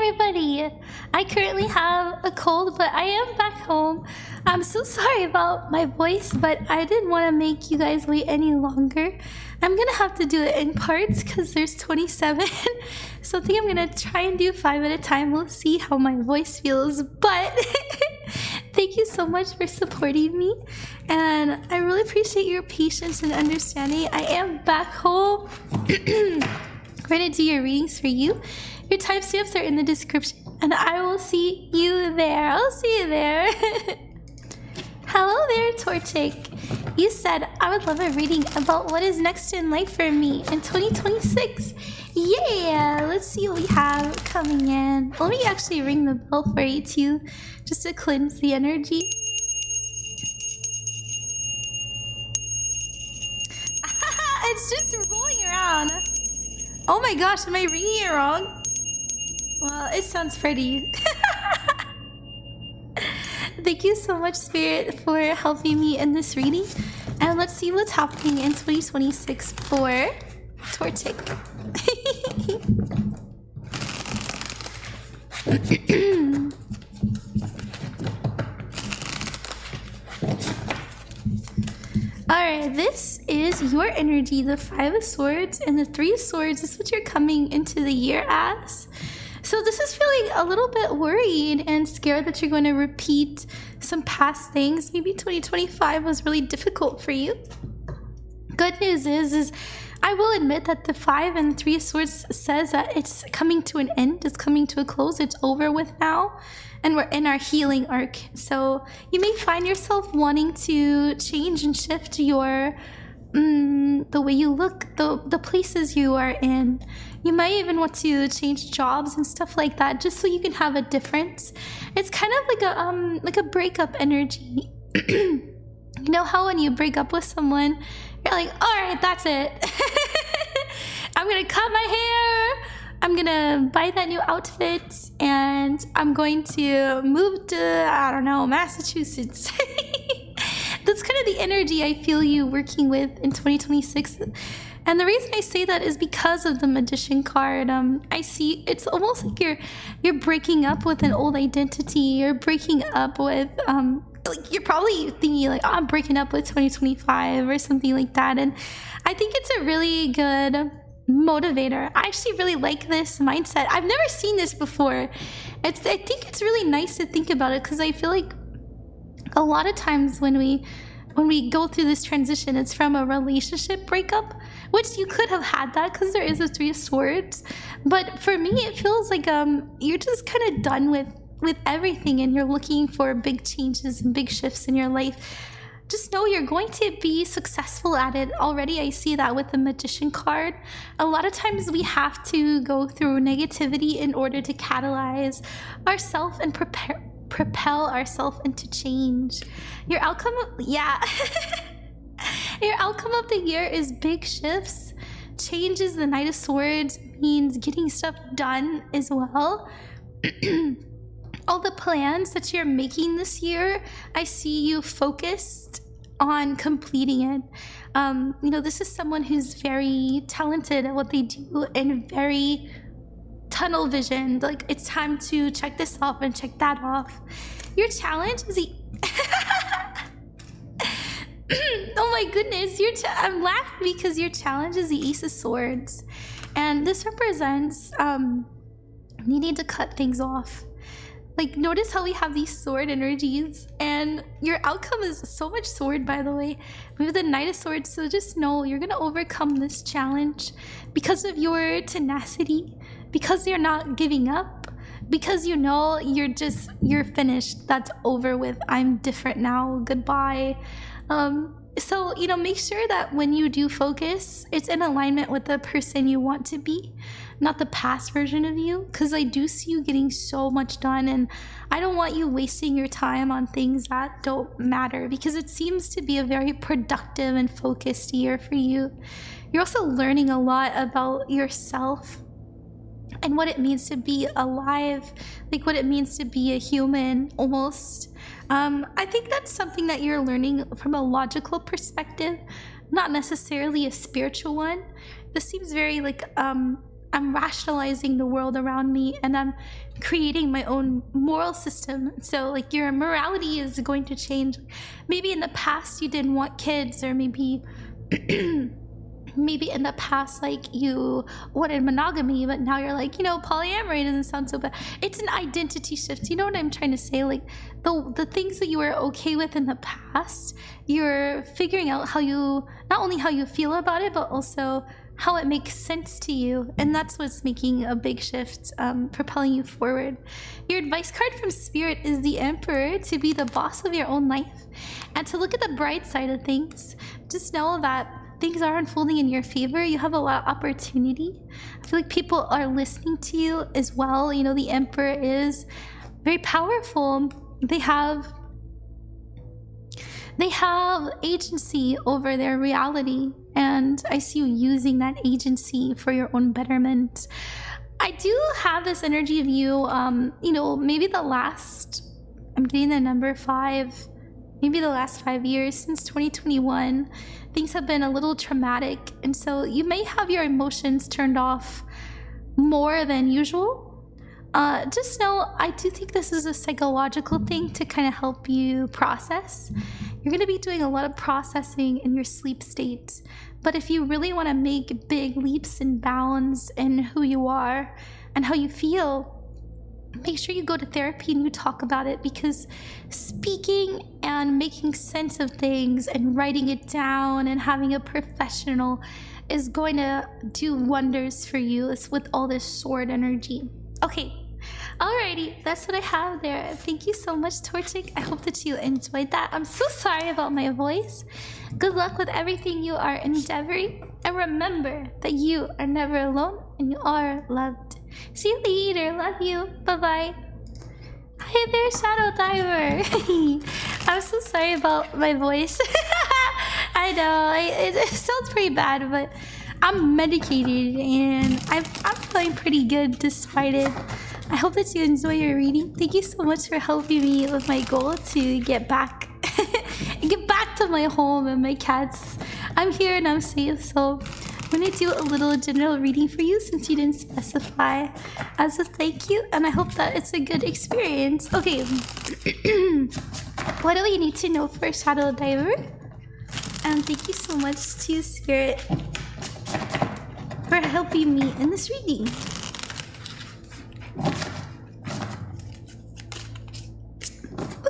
everybody! I currently have a cold, but I am back home. I'm so sorry about my voice, but I didn't want to make you guys wait any longer. I'm gonna have to do it in parts because there's 27. So I think I'm gonna try and do 5 at a time. We'll see how my voice feels, but thank you so much for supporting me, and I really appreciate your patience and understanding. I am back home. Ready to do your readings for you. Your timestamps are in the description, and I will see you there. I'll see you there. Hello there, Torchicc. You said I would love a reading about what is next in life for me in 2026. Yeah, let's see what we have coming in. Let me actually ring the bell for you too, just to cleanse the energy. It's just rolling around. Oh my gosh, am I reading it wrong? Well, it sounds pretty. Thank you so much, Spirit, for helping me in this reading. And let's see what's happening in 2026 for Torchicc. Alright, this is your energy, the 5 of Swords and the 3 of Swords. This is what you're coming into the year as. So this is feeling a little bit worried and scared that you're going to repeat some past things. Maybe 2025 was really difficult for you. Good news is I will admit that the 5 and 3 of Swords says that it's coming to an end. It's coming to a close. It's over with now. And we're in our healing arc. So you may find yourself wanting to change and shift your the way you look, the places you are in. You might even want to change jobs and stuff like that, just so you can have a difference. It's kind of like a breakup energy. You know how when you break up with someone, you're like, all right, that's it. I'm gonna cut my hair, I'm gonna buy that new outfit, and I'm going to move to, I don't know, Massachusetts. That's kind of the energy I feel you working with in 2026. And the reason I say that is because of the Magician card. I see it's almost like you're breaking up with an old identity. You're breaking up with like, you're probably thinking like, oh, I'm breaking up with 2025 or something like that. And I think it's a really good motivator. I actually really like this mindset. I've never seen this before. I think it's really nice to think about it, because I feel like a lot of times when we go through this transition, it's from a relationship breakup, which you could have had that because there is a 3 of Swords. But for me, it feels like you're just kind of done with everything, and you're looking for big changes and big shifts in your life. Just know you're going to be successful at it. Already I see that with the Magician card. A lot of times we have to go through negativity in order to catalyze ourselves and propel ourselves into change. Your outcome, yeah. Your outcome of the year is big shifts. Change is the Knight of Swords, means getting stuff done as well. All the plans that you're making this year, I see you focused on completing it. You know, this is someone who's very talented at what they do and very tunnel vision. Like, it's time to check this off and check that off. Your challenge is oh my goodness, I'm laughing because your challenge is the Ace of Swords, and this represents needing to cut things off. Like, notice how we have these sword energies, and your outcome is so much sword, by the way. We have the Knight of Swords, so just know you're gonna overcome this challenge because of your tenacity, because you're not giving up, because you know you're finished. That's over with. I'm different now. Goodbye. So, you know, make sure that when you do focus, it's in alignment with the person you want to be, not the past version of you, because I do see you getting so much done, and I don't want you wasting your time on things that don't matter, because it seems to be a very productive and focused year for you. You're also learning a lot about yourself and what it means to be alive, like what it means to be a human, almost. I think that's something that you're learning from a logical perspective, not necessarily a spiritual one. This seems very like, I'm I'm rationalizing the world around me, and I'm creating my own moral system. So like your morality is going to change. Maybe in the past you didn't want kids, or maybe maybe in the past like you wanted monogamy, but now you're like, you know, polyamory doesn't sound so bad. It's an identity shift. You know what I'm trying to say? Like the things that you were okay with in the past, you're figuring out how you, not only how you feel about it, but also how it makes sense to you. And that's what's making a big shift, propelling you forward. Your advice card from Spirit is the Emperor, to be the boss of your own life and to look at the bright side of things. Just know that things are unfolding in your favor. You have a lot of opportunity. I feel like people are listening to you as well. You know, the Emperor is very powerful. They have agency over their reality, and I see you using that agency for your own betterment. I do have this energy of you, you know, maybe I'm getting the number 5, maybe the last 5 years since 2021, things have been a little traumatic, and so you may have your emotions turned off more than usual. Just know, I do think this is a psychological thing to kind of help you process. You're going to be doing a lot of processing in your sleep state. But if you really want to make big leaps and bounds in who you are and how you feel, make sure you go to therapy and you talk about it, because speaking and making sense of things and writing it down and having a professional is going to do wonders for you with all this sword energy. Okay, alrighty, that's what I have there. Thank you so much, Torchicc. I hope that you enjoyed that. I'm so sorry about my voice. Good luck with everything you are endeavoring, and remember that you are never alone and you are loved. See you later. Love you. Bye-bye. Hi there, Shadow Diver. I'm so sorry about my voice. I know, it sounds pretty bad, but I'm medicated and I'm feeling pretty good despite it. I hope that you enjoy your reading. Thank you so much for helping me with my goal to get back to my home and my cats. I'm here and I'm safe, so I'm going to do a little general reading for you since you didn't specify, as a thank you, and I hope that it's a good experience. Okay, what do we need to know for Shadow Diver? And thank you so much to Spirit for helping me in this reading.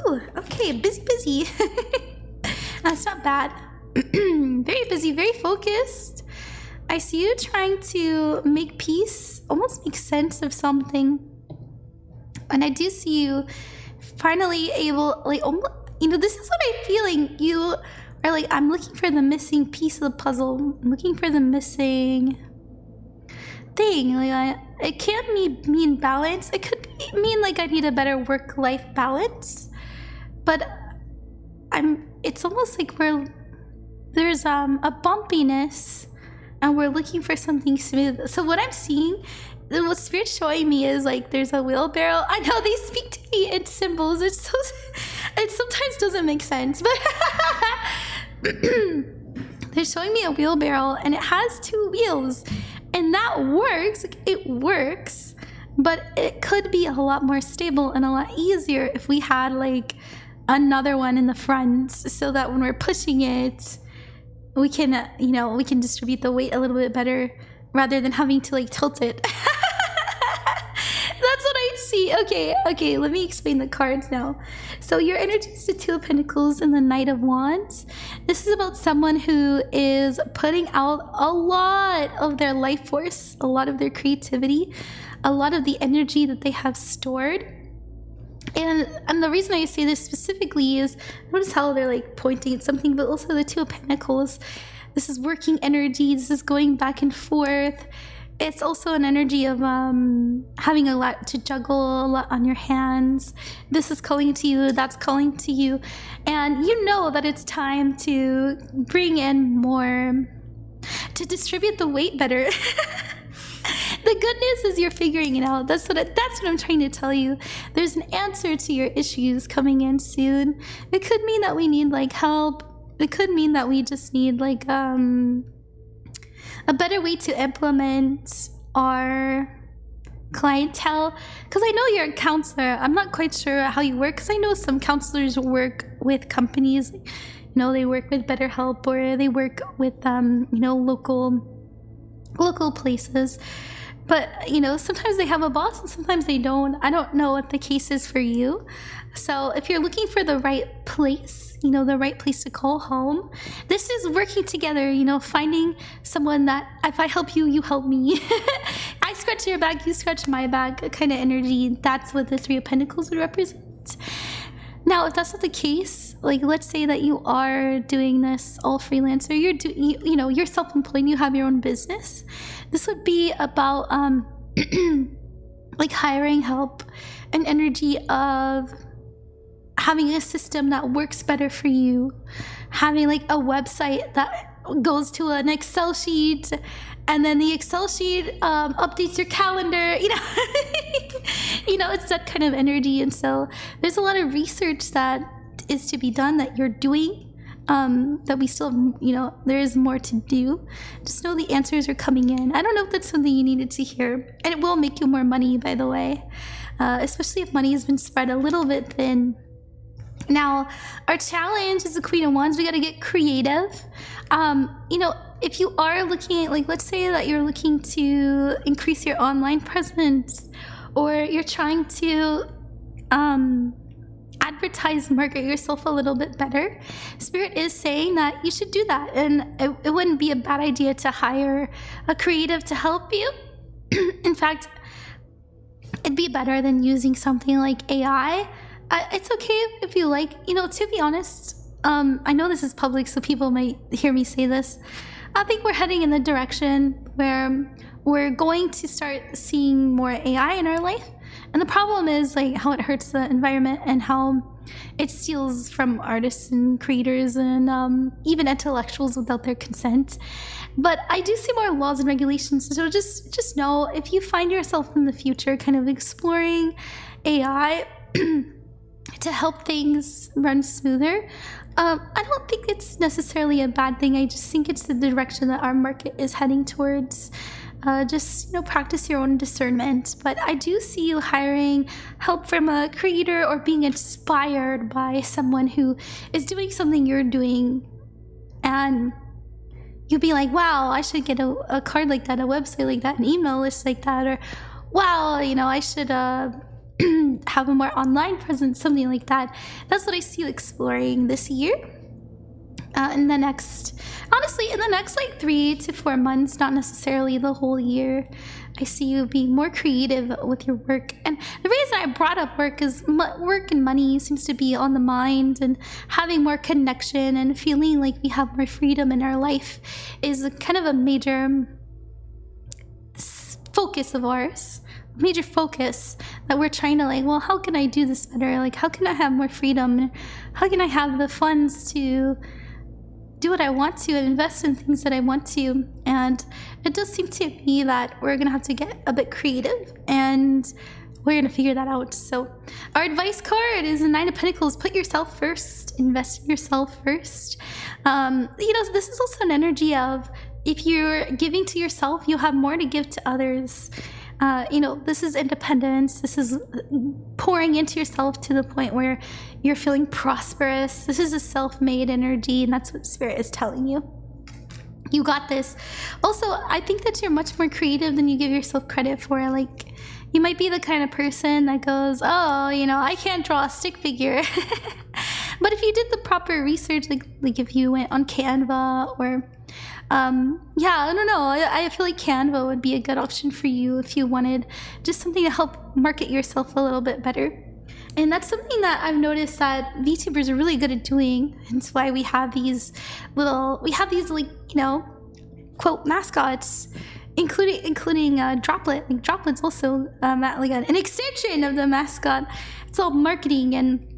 Ooh, okay, busy. That's not bad. Very busy, very focused. I see you trying to make peace, almost make sense of something. And I do see you finally able, like, almost, you know, this is what I'm feeling. You are like, I'm looking for the missing piece of the puzzle. I'm looking for the missing thing. Like, it can't mean balance. It could mean like I need a better work-life balance. But it's almost like there's a bumpiness, and we're looking for something smooth. So what I'm seeing, what Spirit's showing me is like there's a wheelbarrow. I know they speak to me in symbols. It sometimes doesn't make sense, but they're showing me a wheelbarrow and it has 2 wheels, and that works. It works, but it could be a lot more stable and a lot easier if we had like another one in the front, so that when we're pushing it, we can, you know, we can distribute the weight a little bit better rather than having to like tilt it. That's what I see. Okay, let me explain the cards now. So your energy is the 2 of Pentacles and the Knight of Wands. This is about someone who is putting out a lot of their life force, a lot of their creativity, a lot of the energy that they have stored. And the reason I say this specifically is, notice how they're like pointing at something, but also the 2 of Pentacles. This is working energy. This is going back and forth. It's also an energy of having a lot to juggle, a lot on your hands. This is calling to you, that's calling to you. And you know that it's time to bring in more, to distribute the weight better. The good news is you're figuring it out. That's what I'm trying to tell you. There's an answer to your issues coming in soon. It could mean that we need like help. It could mean that we just need like a better way to implement our clientele, because I know you're a counselor. I'm not quite sure how you work, because I know some counselors work with companies, you know, they work with BetterHelp, or they work with you know, local places. But, you know, sometimes they have a boss and sometimes they don't. I don't know what the case is for you. So if you're looking for the right place, you know, the right place to call home, this is working together, you know, finding someone that if I help you, you help me. I scratch your back, you scratch my back kind of energy. That's what the Three of Pentacles would represent. Now, if that's not the case, like let's say that you are doing this all freelance, or you know, you're self-employed and you have your own business. This would be about like hiring help, an energy of having a system that works better for you, having like a website that goes to an Excel sheet, and then the Excel sheet updates your calendar, you know. You know, it's that kind of energy. And so there's a lot of research that is to be done that you're doing, that we still, you know, there is more to do. Just know the answers are coming in. I don't know if that's something you needed to hear, and it will make you more money, by the way, especially if money has been spread a little bit thin. Now, our challenge is the Queen of Wands. We got to get creative. You know, if you are looking at, like, let's say that you're looking to increase your online presence, or you're trying to advertise, market yourself a little bit better, Spirit is saying that you should do that. And it wouldn't be a bad idea to hire a creative to help you. In fact, it'd be better than using something like AI. It's okay if you like, you know, to be honest, I know this is public, so people might hear me say this. I think we're heading in the direction where we're going to start seeing more AI in our life. And the problem is like how it hurts the environment and how it steals from artists and creators and even intellectuals without their consent. But I do see more laws and regulations. So just know, if you find yourself in the future kind of exploring AI to help things run smoother, I don't think it's necessarily a bad thing. I just think it's the direction that our market is heading towards. Just, you know, practice your own discernment. But I do see you hiring help from a creator, or being inspired by someone who is doing something you're doing, and you'll be like, wow, I should get a card like that, a website like that, an email list like that, or wow, you know, I should have a more online presence, something like that. That's what I see you exploring this year. In the next like 3 to 4 months, not necessarily the whole year, I see you being more creative with your work. And the reason I brought up work is work and money seems to be on the mind, and having more connection and feeling like we have more freedom in our life is kind of a major focus of ours. Major focus that we're trying to, like, well, how can I do this better? Like, how can I have more freedom? How can I have the funds to do what I want to and invest in things that I want to? And it does seem to me that we're gonna have to get a bit creative, and we're gonna figure that out. So our advice card is the Nine of Pentacles. Put yourself first, invest in yourself first. You know, this is also an energy of, if you're giving to yourself, you have more to give to others. You know, this is independence. This is pouring into yourself to the point where you're feeling prosperous. This is a self-made energy, and that's what Spirit is telling you. You got this. Also, I think that you're much more creative than you give yourself credit for. Like, you might be the kind of person that goes, oh, you know, I can't draw a stick figure. But if you did the proper research, like if you went on Canva, or yeah, I don't know. I feel like Canva would be a good option for you if you wanted just something to help market yourself a little bit better. And that's something that I've noticed that VTubers are really good at doing. That's why we have these like, you know, quote mascots, including Droplet. Like, Droplet's also like an extension of the mascot. It's all marketing, and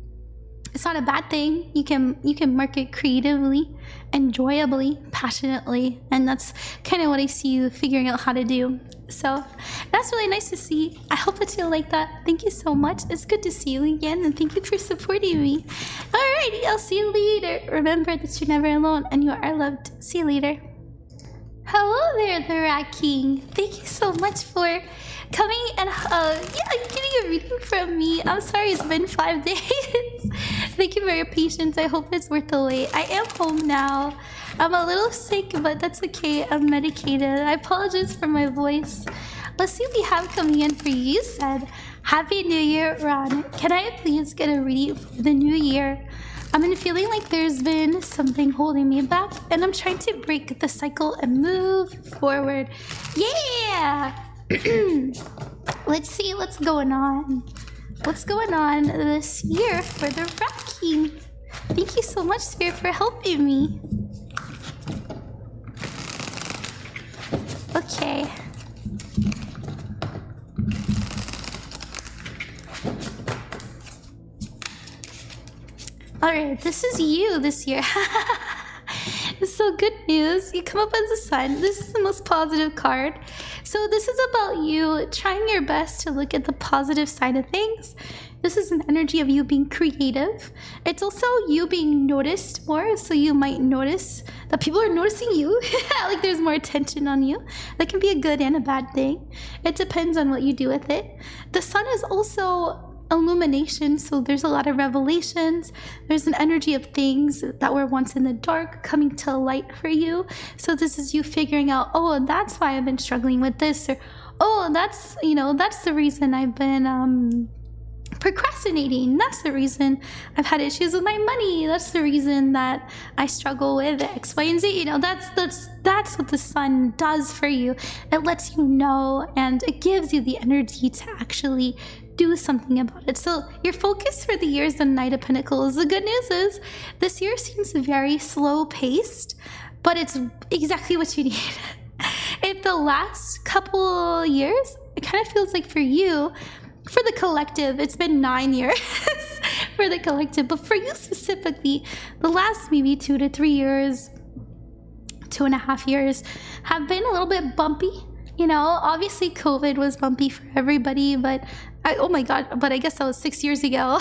it's not a bad thing. You can market creatively, enjoyably, passionately, and that's kind of what I see you figuring out how to do. So that's really nice to see. I hope that you like that. Thank you so much. It's good to see you again, and thank you for supporting me. Alrighty, I'll see you later. Remember that you're never alone and you are loved. See you later. Hello there, Theratkingm. Thank you so much for coming and getting a reading from me. I'm sorry it's been 5 days. Thank you for your patience. I hope it's worth the wait. I am home now. I'm a little sick, but that's okay. I'm medicated. I apologize for my voice. Let's see what we have coming in for you. You said, Happy New Year, Ron. Can I please get a reading for the new year? I've been feeling like there's been something holding me back, and I'm trying to break the cycle and move forward. Yeah! Let's see what's going on. What's going on this year for the Rat King? Thank you so much, Spirit, for helping me. Okay. Alright, this is you this year. So good news. You come up as the sun. This is the most positive card. So this is about you trying your best to look at the positive side of things. This is an energy of you being creative. It's also you being noticed more. So you might notice that people are noticing you. Like there's more attention on you. That can be a good and a bad thing. It depends on what you do with it. The sun is also illumination, so there's a lot of revelations. There's an energy of things that were once in the dark coming to light for you. So this is you figuring out, oh, that's why I've been struggling with this, or oh, that's the reason I've been procrastinating. That's the reason I've had issues with my money. That's the reason that I struggle with X, Y, and Z. That's what the sun does for you. It lets you know, and it gives you the energy to actually do something about it. So your focus for the year is the Knight of Pentacles. The good news is this year seems very slow paced, but it's exactly what you need. If the last couple years, it kind of feels like for you, for the collective, it's been 9 years for the collective, but for you specifically, the last maybe 2 to 3 years, 2.5 years have been a little bit bumpy. Obviously COVID was bumpy for everybody, but oh my God, but I guess that was 6 years ago.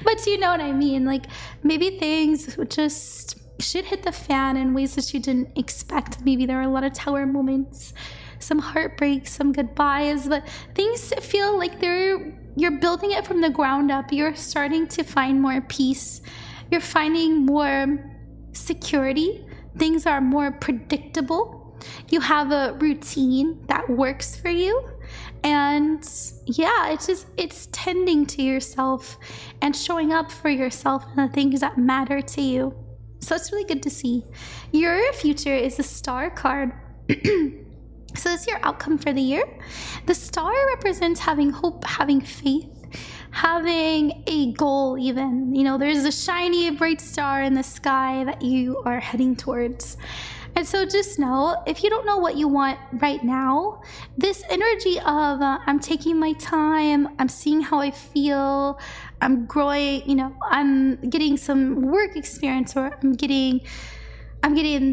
But you know what I mean? Like maybe things just shit hit the fan in ways that you didn't expect. Maybe there were a lot of tower moments, some heartbreak, some goodbyes, but things feel like you're building it from the ground up. You're starting to find more peace. You're finding more security. Things are more predictable. You have a routine that works for you. And yeah, it's tending to yourself and showing up for yourself and the things that matter to you. So it's really good to see. Your future is a star card. So this is your outcome for the year. The star represents having hope, having faith, having a goal even. There's a shiny, bright star in the sky that you are heading towards. And so just know, if you don't know what you want right now, this energy of I'm taking my time, I'm seeing how I feel, I'm growing, I'm getting some work experience, or I'm getting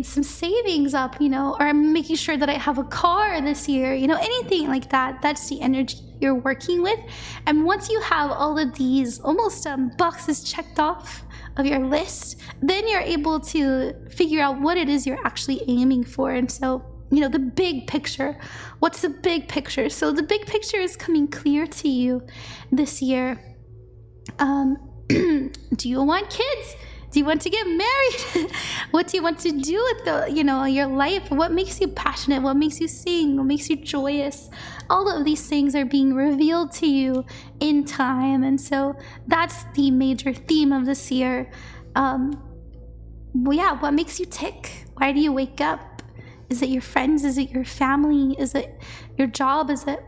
some savings up, or I'm making sure that I have a car this year, anything like that. That's the energy you're working with. And once you have all of these almost boxes checked off of your list, then you're able to figure out what it is you're actually aiming for. And so, the big picture. What's the big picture? So the big picture is coming clear to you this year. Do you want kids? Do you want to get married? What do you want to do with your life? What makes you passionate? What makes you sing? What makes you joyous? All of these things are being revealed to you in time. And so that's the major theme of this year. What makes you tick? Why do you wake up? Is it your friends? Is it your family? Is it your job? Is it,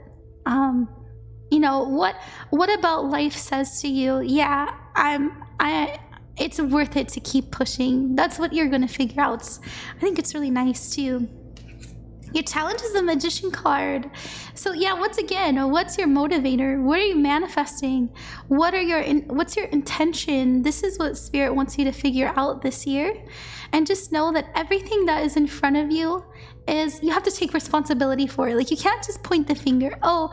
what about life says to you, it's worth it to keep pushing. That's what you're going to figure out. I think it's really nice too. Your challenge is the Magician card. So once again, what's your motivator? What are you manifesting? What's your intention? This is what Spirit wants you to figure out this year. And just know that everything that is in front of you you have to take responsibility for it. Like you can't just point the finger. Oh,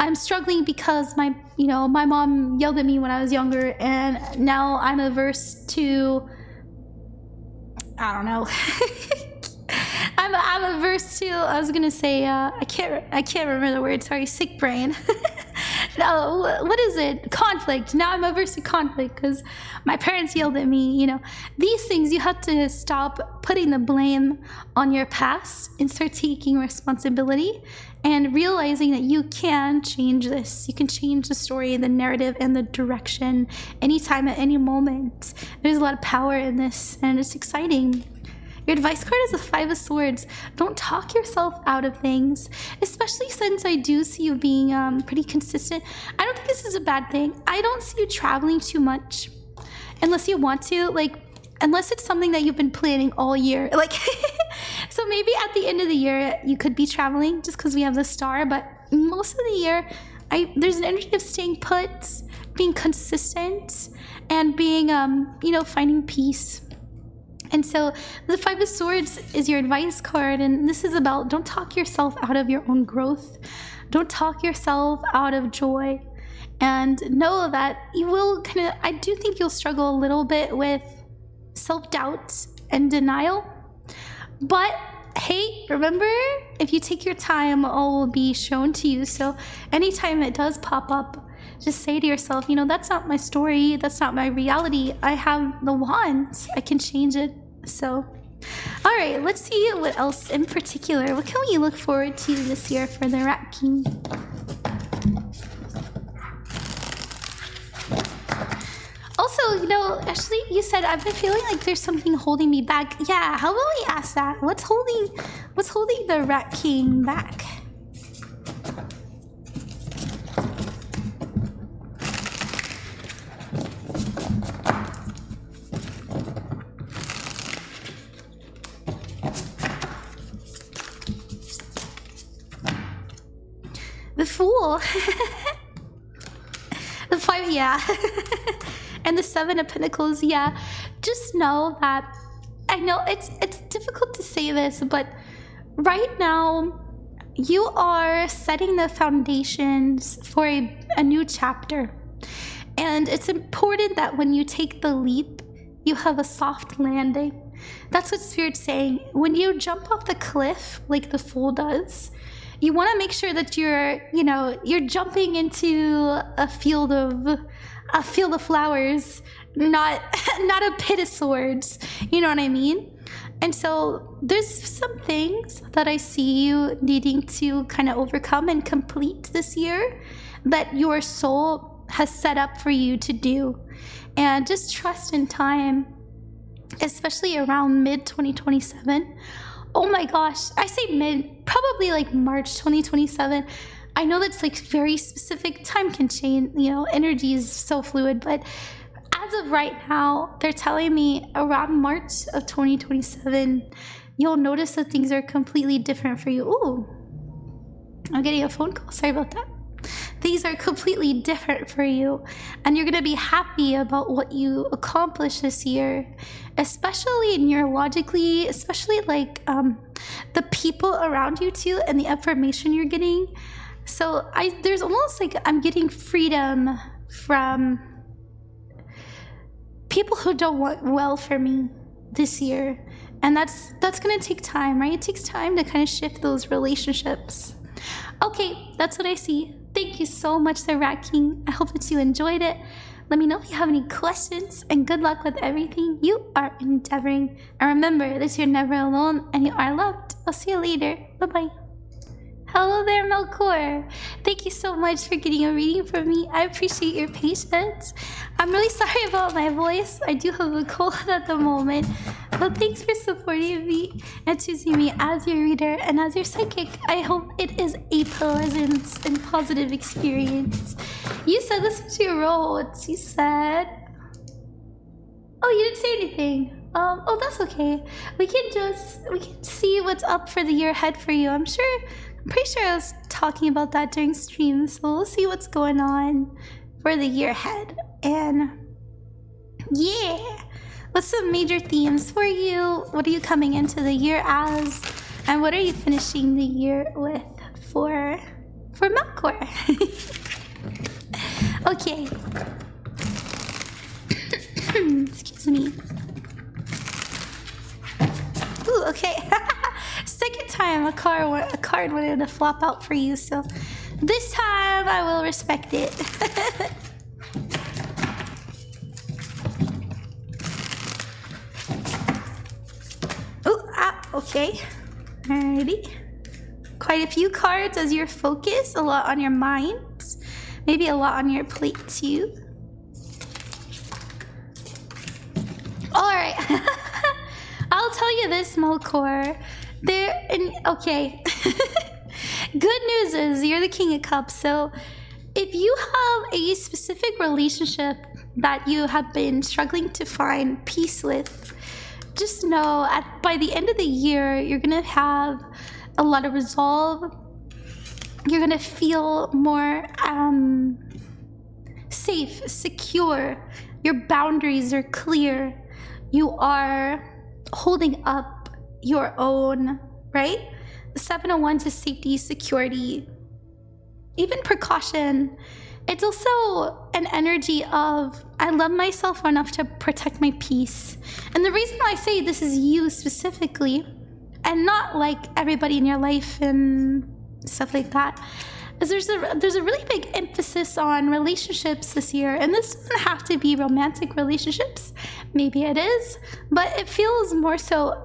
I'm struggling because my mom yelled at me when I was younger, and now I'm averse to, I don't know. I'm averse to. I was gonna say I can't remember the word. Sorry, sick brain. No, what is it? Conflict. Now I'm averse to conflict because my parents yelled at me. You know, these things you have to stop putting the blame on your past and start taking responsibility and realizing that you can change this. You can change the story, the narrative, and the direction anytime, at any moment. There's a lot of power in this, and it's exciting. Your advice card is the Five of Swords. Don't talk yourself out of things, especially since I do see you being pretty consistent. I don't think this is a bad thing. I don't see you traveling too much unless you want to, like, unless it's something that you've been planning all year. Like, so maybe at the end of the year, you could be traveling just because we have the star, but most of the year, there's an energy of staying put, being consistent, and being, you know, finding peace. And so the Five of Swords is your advice card, and this is about don't talk yourself out of your own growth. Don't talk yourself out of joy. And know that you will I do think you'll struggle a little bit with self-doubt and denial. But hey, remember, if you take your time, all will be shown to you. So anytime it does pop up, just say to yourself, you know, that's not my story. That's not my reality. I have the wand. I can change it. So, all right, let's see what else in particular. What can we look forward to this year for the Rat King? Also, you know, Ashley, you said I've been feeling like there's something holding me back. Yeah, how about we ask that? What's holding the Rat King back? The Fool. The Five, yeah. And the Seven of Pentacles, yeah. Just know that, I know it's difficult to say this, but right now you are setting the foundations for a new chapter. And it's important that when you take the leap, you have a soft landing. That's what Spirit's saying. When you jump off the cliff, like the Fool does, you want to make sure that you're jumping into a field of flowers, not a pit of swords. You know what I mean? And so there's some things that I see you needing to kind of overcome and complete this year that your soul has set up for you to do. And just trust in time, especially around mid-2027. Oh my gosh, I say mid, probably like March 2027. I know that's like very specific. Time can change, you know, energy is so fluid, but as of right now, they're telling me around March of 2027, you'll notice that things are completely different for you. Ooh, I'm getting a phone call. Sorry about that. Things are completely different for you, and you're going to be happy about what you accomplished this year, especially neurologically, especially like the people around you too, and the information you're getting. So there's almost like I'm getting freedom from people who don't want well for me this year, and that's going to take time, right? It takes time to kind of shift those relationships. Okay, that's what I see. Thank you so much, the Rat King. I hope that you enjoyed it. Let me know if you have any questions, and good luck with everything you are endeavoring. And remember that you're never alone and you are loved. I'll see you later. Bye-bye. Hello there, Melkor. Thank you so much for getting a reading from me. I appreciate your patience. I'm really sorry about my voice. I do have a cold at the moment. But thanks for supporting me and choosing me as your reader and as your psychic. I hope it is a pleasant and positive experience. You said this was your role. You said... Oh, you didn't say anything. Oh, that's okay. We can see what's up for the year ahead for you. I'm pretty sure I was talking about that during stream, so we'll see what's going on for the year ahead. And yeah, what's some major themes for you? What are you coming into the year as? And what are you finishing the year with for Melkor? Okay. Excuse me. Ooh, okay. a card wanted to flop out for you, so this time I will respect it. Okay. Alrighty. Quite a few cards as your focus, a lot on your mind, maybe a lot on your plate too. Alright. I'll tell you this, Melkor. Okay. Good news is you're the King of Cups, so if you have a specific relationship that you have been struggling to find peace with, just know by the end of the year, you're going to have a lot of resolve. You're going to feel more safe, secure. Your boundaries are clear. You are holding up your own, right? The 7 of Wands is safety, security, even precaution. It's also an energy of, I love myself enough to protect my peace. And the reason why I say this is you specifically, and not like everybody in your life and stuff like that, is there's a really big emphasis on relationships this year. And this doesn't have to be romantic relationships. Maybe it is, but it feels more so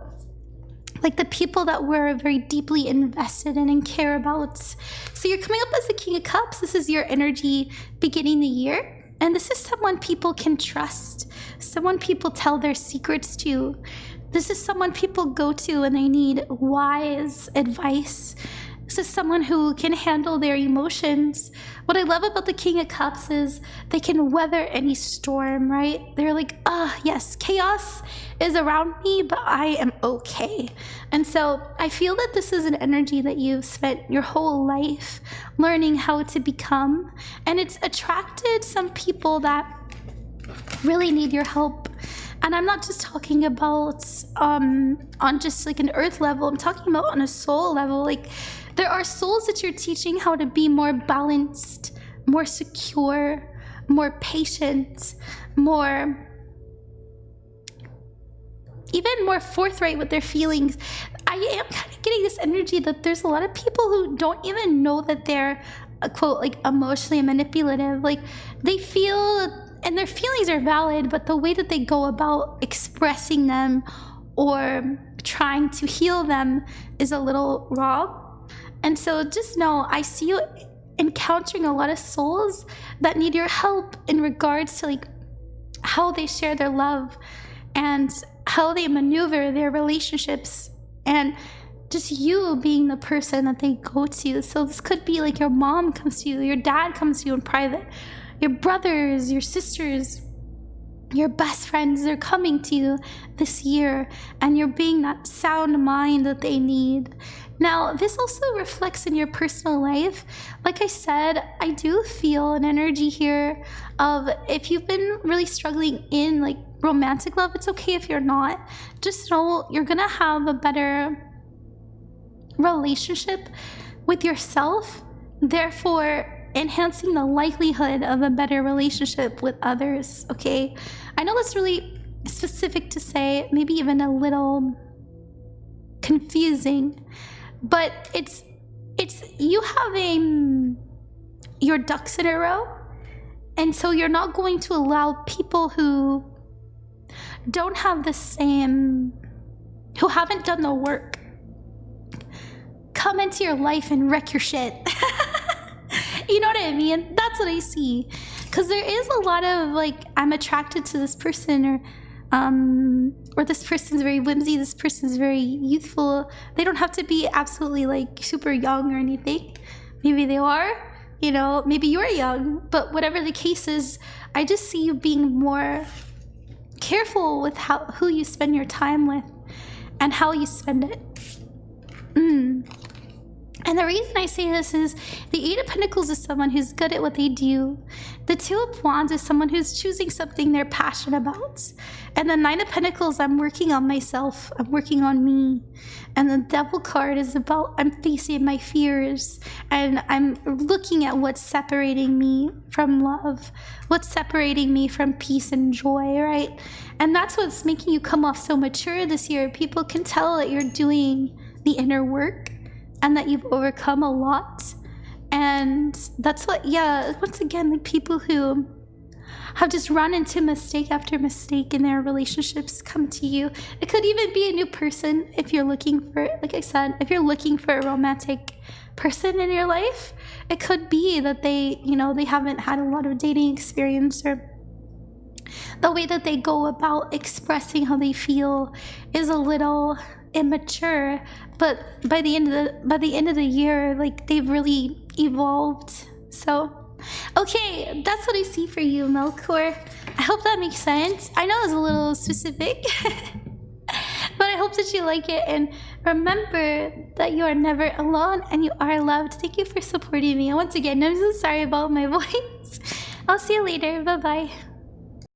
like the people that we're very deeply invested in and care about. So you're coming up as the King of Cups. This is your energy beginning the year. And this is someone people can trust. Someone people tell their secrets to. This is someone people go to when they need wise advice. This is someone who can handle their emotions. What I love about the King of Cups is they can weather any storm, right? They're like, yes, chaos is around me, but I am okay. And so I feel that this is an energy that you've spent your whole life learning how to become. And it's attracted some people that really need your help. And I'm not just talking about on just like an earth level. I'm talking about on a soul level. Like, there are souls that you're teaching how to be more balanced, more secure, more patient, even more forthright with their feelings. I am kind of getting this energy that there's a lot of people who don't even know that they're, quote, like emotionally manipulative. Like, they feel, and their feelings are valid, but the way that they go about expressing them or trying to heal them is a little wrong. And so just know, I see you encountering a lot of souls that need your help in regards to like how they share their love and how they maneuver their relationships, and just you being the person that they go to. So this could be like your mom comes to you, your dad comes to you in private, your brothers, your sisters, your best friends, they're coming to you this year, and you're being that sound mind that they need. Now, this also reflects in your personal life. Like I said, I do feel an energy here of, if you've been really struggling in like romantic love, it's okay if you're not. Just know you're gonna have a better relationship with yourself, therefore enhancing the likelihood of a better relationship with others, okay? I know that's really specific to say, maybe even a little confusing, but it's you having your ducks in a row, and so you're not going to allow people who don't have the same, who haven't done the work, come into your life and wreck your shit. You know what I mean? That's what I see. Because there is a lot of like, I'm attracted to this person, or this person's very whimsy, this person's very youthful. They don't have to be absolutely like super young or anything. Maybe they are, you know, maybe you're young, but whatever the case is, I just see you being more careful with who you spend your time with and how you spend it. And the reason I say this is the Eight of Pentacles is someone who's good at what they do. The Two of Wands is someone who's choosing something they're passionate about. And the Nine of Pentacles, I'm working on myself. I'm working on me. And the Devil card is about, I'm facing my fears. And I'm looking at what's separating me from love. What's separating me from peace and joy, right? And that's what's making you come off so mature this year. People can tell that you're doing the inner work. and that you've overcome a lot. And that's what, yeah, once again, like people who have just run into mistake after mistake in their relationships come to you. It could even be a new person if you're looking for, like I said, if you're looking for a romantic person in your life. It could be that they, you know, they haven't had a lot of dating experience, or the way that they go about expressing how they feel is a little immature. But by the end of the year, like, they've really evolved. So okay, that's what I see for you, Melkor. I hope that makes sense. I know it's a little specific, but I hope that you like it. And remember that you are never alone and you are loved. Thank you for supporting me. And once again, I'm so sorry about my voice. I'll see you later. Bye-bye.